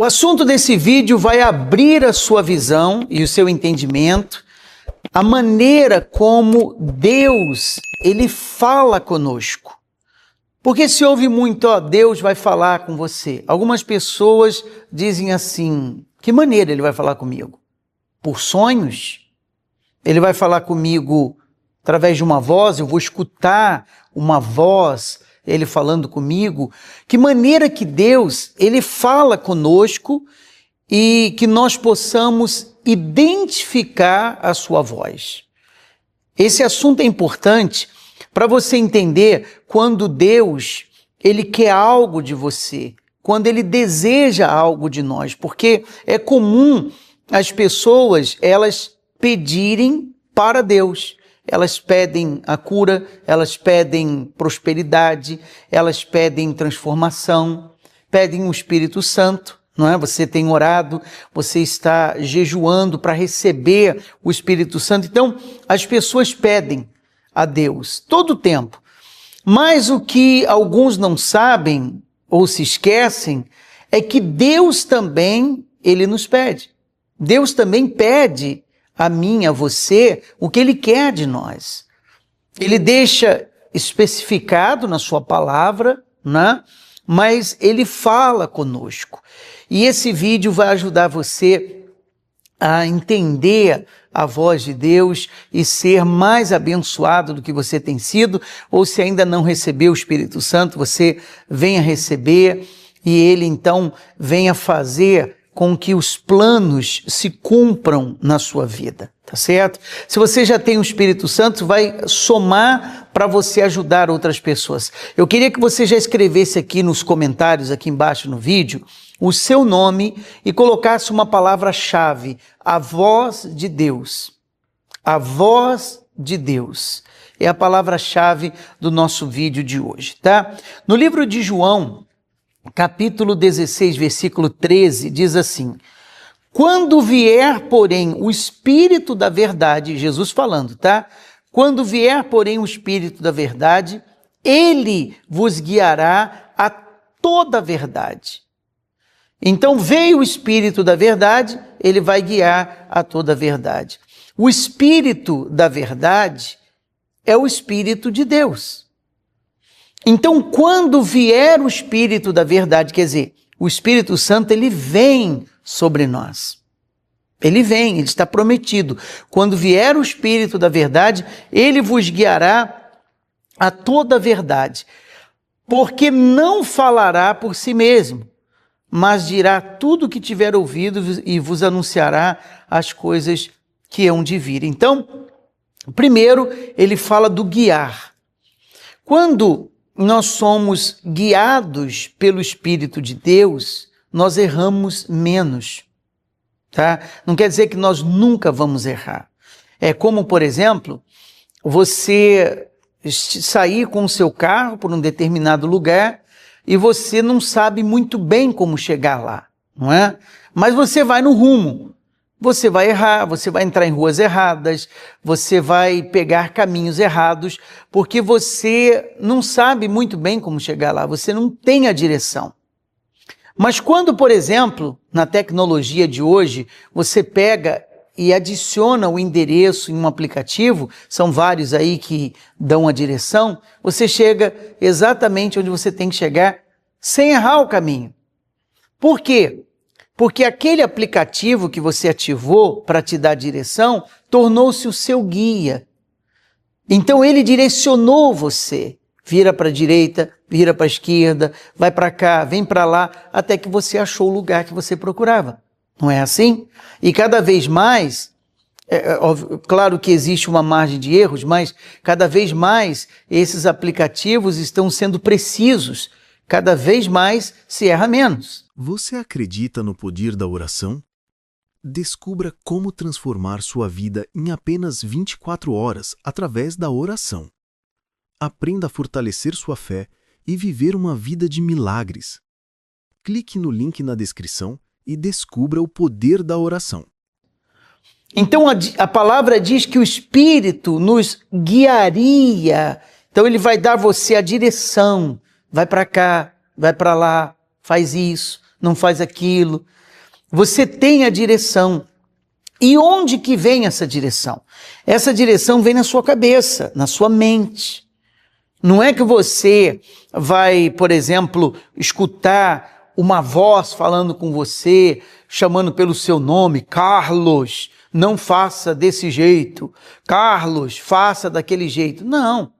O assunto desse vídeo vai abrir a sua visão e o seu entendimento, a maneira como Deus, ele fala conosco. Porque se ouve muito, Deus vai falar com você. Algumas pessoas dizem assim, que maneira ele vai falar comigo? Por sonhos? Ele vai falar comigo através de uma voz, eu vou escutar uma voz, ele falando comigo. Que maneira que Deus, ele fala conosco e que nós possamos identificar a sua voz. Esse assunto é importante para você entender quando Deus, ele quer algo de você, quando ele deseja algo de nós, porque é comum as pessoas, elas pedirem para Deus. Elas pedem a cura, elas pedem prosperidade, elas pedem transformação, pedem o Espírito Santo, não é? Você tem orado, você está jejuando para receber o Espírito Santo. Então, as pessoas pedem a Deus todo o tempo. Mas o que alguns não sabem ou se esquecem é que Deus também, ele nos pede. Deus também pede a mim, a você, o que ele quer de nós. Ele deixa especificado na sua palavra, né? Mas ele fala conosco. E esse vídeo vai ajudar você a entender a voz de Deus e ser mais abençoado do que você tem sido, ou se ainda não recebeu o Espírito Santo, você venha receber e ele então venha fazer com que os planos se cumpram na sua vida, tá certo? Se você já tem o Espírito Santo, vai somar para você ajudar outras pessoas. Eu queria que você já escrevesse aqui nos comentários, aqui embaixo no vídeo, o seu nome e colocasse uma palavra-chave, a voz de Deus. A voz de Deus é a palavra-chave do nosso vídeo de hoje, tá? No livro de João, capítulo 16, versículo 13, diz assim: quando vier, porém, o Espírito da verdade, Jesus falando, tá? Quando vier, porém, o Espírito da verdade, ele vos guiará a toda a verdade. Então veio o Espírito da verdade, ele vai guiar a toda a verdade. O Espírito da verdade é o Espírito de Deus. Então, quando vier o Espírito da verdade, quer dizer, o Espírito Santo, ele vem sobre nós. Ele vem, ele está prometido. Quando vier o Espírito da verdade, ele vos guiará a toda a verdade. Porque não falará por si mesmo, mas dirá tudo o que tiver ouvido e vos anunciará as coisas que hão de vir. Então, primeiro, ele fala do guiar. Quando nós somos guiados pelo Espírito de Deus, nós erramos menos, tá? Não quer dizer que nós nunca vamos errar. É como, por exemplo, você sair com o seu carro por um determinado lugar e você não sabe muito bem como chegar lá, não é? Mas você vai no rumo. Você vai errar, você vai entrar em ruas erradas, você vai pegar caminhos errados, porque você não sabe muito bem como chegar lá, você não tem a direção. Mas quando, por exemplo, na tecnologia de hoje, você pega e adiciona o endereço em um aplicativo, são vários aí que dão a direção, você chega exatamente onde você tem que chegar sem errar o caminho. Por quê? Porque aquele aplicativo que você ativou para te dar direção tornou-se o seu guia. Então ele direcionou você. Vira para a direita, vira para a esquerda, vai para cá, vem para lá, até que você achou o lugar que você procurava. Não é assim? E cada vez mais, claro que existe uma margem de erros, mas cada vez mais esses aplicativos estão sendo precisos. Cada vez mais se erra menos. Você acredita no poder da oração? Descubra como transformar sua vida em apenas 24 horas através da oração. Aprenda a fortalecer sua fé e viver uma vida de milagres. Clique no link na descrição e descubra o poder da oração. Então a palavra diz que o Espírito nos guiaria. Então ele vai dar você a direção. Vai para cá, vai para lá, faz isso, não faz aquilo. Você tem a direção. E onde que vem essa direção? Essa direção vem na sua cabeça, na sua mente. Não é que você vai, por exemplo, escutar uma voz falando com você, chamando pelo seu nome, Carlos, não faça desse jeito, Carlos, faça daquele jeito. Não.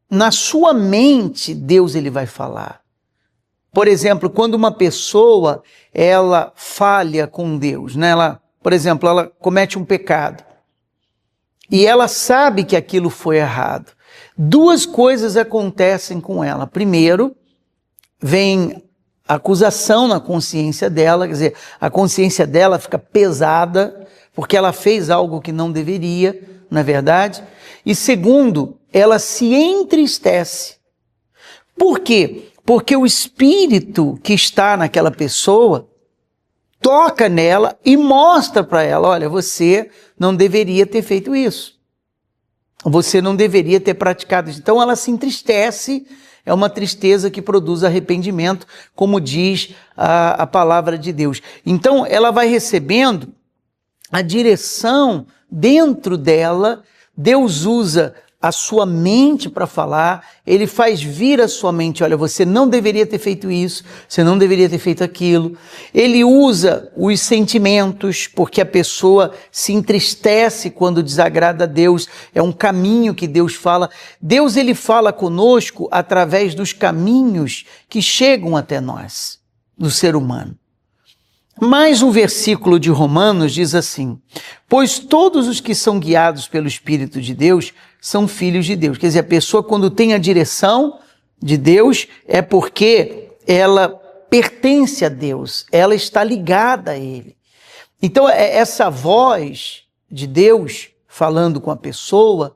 Na sua mente, Deus ele vai falar. Por exemplo, quando uma pessoa, ela falha com Deus, né? Por exemplo, ela comete um pecado e ela sabe que aquilo foi errado. Duas coisas acontecem com ela. Primeiro, vem a acusação na consciência dela, quer dizer, a consciência dela fica pesada porque ela fez algo que não deveria, não é verdade? E segundo, ela se entristece. Por quê? Porque o espírito que está naquela pessoa toca nela e mostra para ela, olha, você não deveria ter feito isso. Você não deveria ter praticado isso. Então ela se entristece, é uma tristeza que produz arrependimento, como diz a palavra de Deus. Então ela vai recebendo a direção dentro dela. Deus usa a sua mente para falar, ele faz vir a sua mente, olha, você não deveria ter feito isso, você não deveria ter feito aquilo. Ele usa os sentimentos, porque a pessoa se entristece quando desagrada a Deus, é um caminho que Deus fala. Deus ele fala conosco através dos caminhos que chegam até nós, do ser humano. Mais um versículo de Romanos diz assim: pois todos os que são guiados pelo Espírito de Deus são filhos de Deus. Quer dizer, a pessoa quando tem a direção de Deus é porque ela pertence a Deus, ela está ligada a Ele. Então essa voz de Deus falando com a pessoa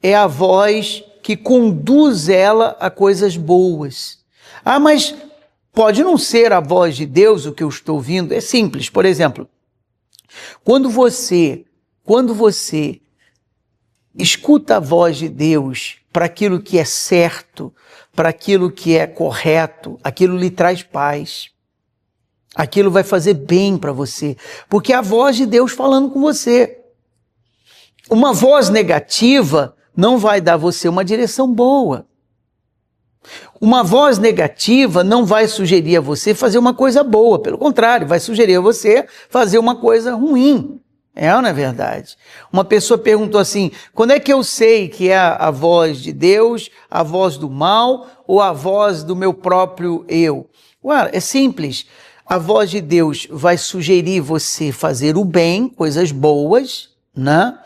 é a voz que conduz ela a coisas boas. Ah, mas pode não ser a voz de Deus o que eu estou ouvindo. É simples. Por exemplo, quando você escuta a voz de Deus para aquilo que é certo, para aquilo que é correto, aquilo lhe traz paz. Aquilo vai fazer bem para você, porque é a voz de Deus falando com você. Uma voz negativa não vai dar a você uma direção boa. Uma voz negativa não vai sugerir a você fazer uma coisa boa, pelo contrário, vai sugerir a você fazer uma coisa ruim. É ou não é verdade? Uma pessoa perguntou assim: quando é que eu sei que é a voz de Deus, a voz do mal ou a voz do meu próprio eu? Ué, é simples. A voz de Deus vai sugerir você fazer o bem, coisas boas, né?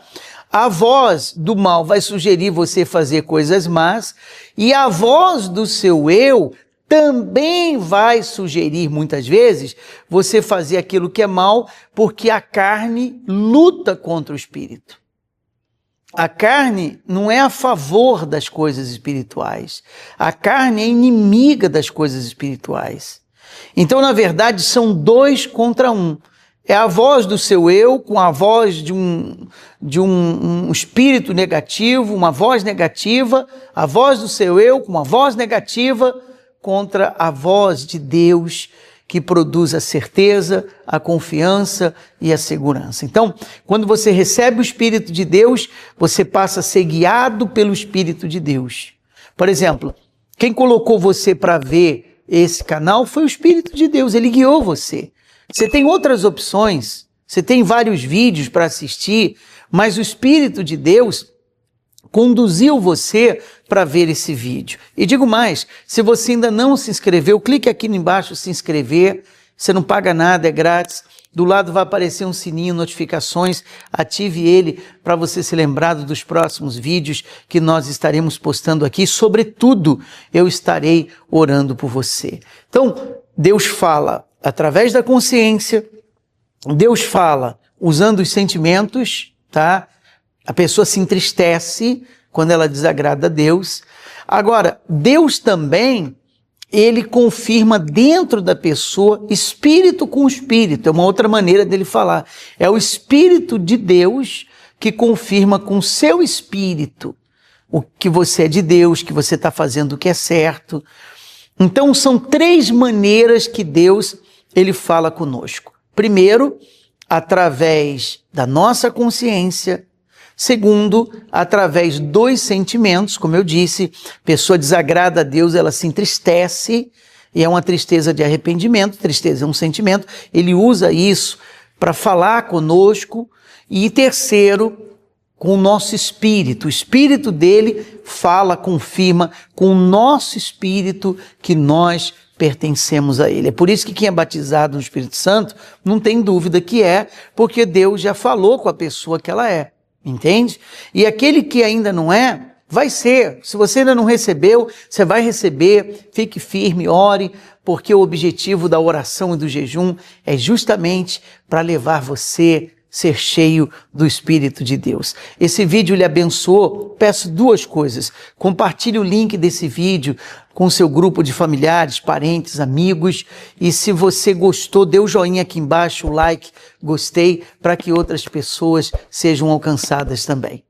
A voz do mal vai sugerir você fazer coisas más, e a voz do seu eu também vai sugerir, muitas vezes, você fazer aquilo que é mal, porque a carne luta contra o espírito. A carne não é a favor das coisas espirituais. A carne é inimiga das coisas espirituais. Então, na verdade, são 2 contra 1. É a voz do seu eu com a voz de um espírito negativo, uma voz negativa, a voz do seu eu com uma voz negativa contra a voz de Deus que produz a certeza, a confiança e a segurança. Então, quando você recebe o Espírito de Deus, você passa a ser guiado pelo Espírito de Deus. Por exemplo, quem colocou você para ver esse canal foi o Espírito de Deus, ele guiou você. Você tem outras opções, você tem vários vídeos para assistir, mas o Espírito de Deus conduziu você para ver esse vídeo. E digo mais, se você ainda não se inscreveu, clique aqui embaixo, se inscrever, você não paga nada, é grátis. Do lado vai aparecer um sininho, notificações, ative ele para você ser lembrado dos próximos vídeos que nós estaremos postando aqui. Sobretudo, eu estarei orando por você. Então, Deus fala através da consciência, Deus fala usando os sentimentos, tá? A pessoa se entristece quando ela desagrada a Deus. Agora, Deus também, ele confirma dentro da pessoa, espírito com espírito, é uma outra maneira dele falar. É o Espírito de Deus que confirma com seu espírito o que você é de Deus, que você está fazendo o que é certo. Então são 3 maneiras que Deus ele fala conosco. Primeiro, através da nossa consciência. Segundo, através dos sentimentos, como eu disse, pessoa desagrada a Deus, ela se entristece, e é uma tristeza de arrependimento, tristeza é um sentimento, ele usa isso para falar conosco. E terceiro, com o nosso espírito, o espírito dele fala, confirma com o nosso espírito que nós pertencemos a ele. É por isso que quem é batizado no Espírito Santo não tem dúvida que é, porque Deus já falou com a pessoa que ela é. Entende? E aquele que ainda não é, vai ser. Se você ainda não recebeu, você vai receber. Fique firme, ore, porque o objetivo da oração e do jejum é justamente para levar você a ser cheio do Espírito de Deus. Esse vídeo lhe abençoou. Peço 2 coisas. Compartilhe o link desse vídeo com seu grupo de familiares, parentes, amigos. E se você gostou, dê o joinha aqui embaixo, o like, gostei, para que outras pessoas sejam alcançadas também.